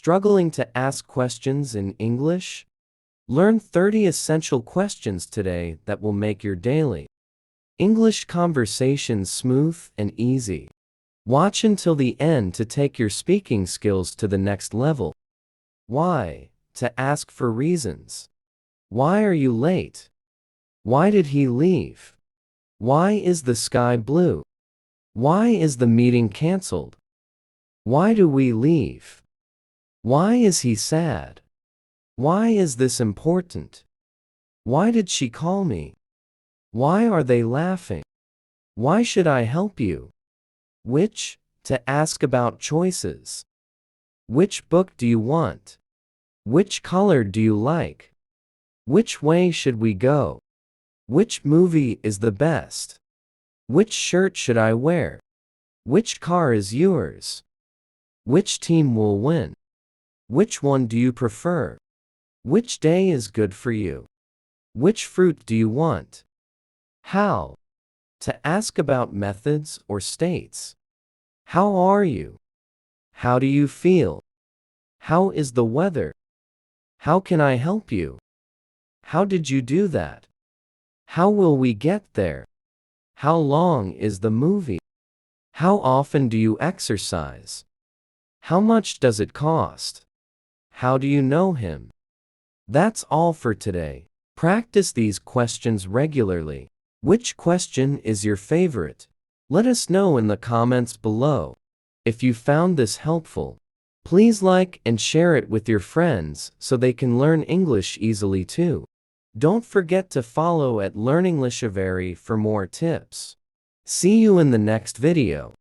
Struggling to ask questions in English? Learn 30 essential questions today that will make your daily English conversation smooth and easy. Watch until the end to take your speaking skills to the next level. Why? To ask for reasons. Why are you late? Why did he leave? Why is the sky blue? Why is the meeting canceled? Why do we leave? Why is he sad? Why is this important? Why did she call me? Why are they laughing? Why should I help you? Which? To ask about choices. Which book do you want? Which color do you like? Which way should we go? Which movie is the best? Which shirt should I wear? Which car is yours? Which team will win? Which one do you prefer? Which day is good for you? Which fruit do you want? How? To ask about methods or states. How are you? How do you feel? How is the weather? How can I help you? How did you do that? How will we get there? How long is the movie? How often do you exercise? How much does it cost? How do you know him? That's all for today. Practice these questions regularly. Which question is your favorite? Let us know in the comments below. If you found this helpful, please like and share it with your friends so they can learn English easily too. Don't forget to follow at Learninglishary for more tips. See you in the next video.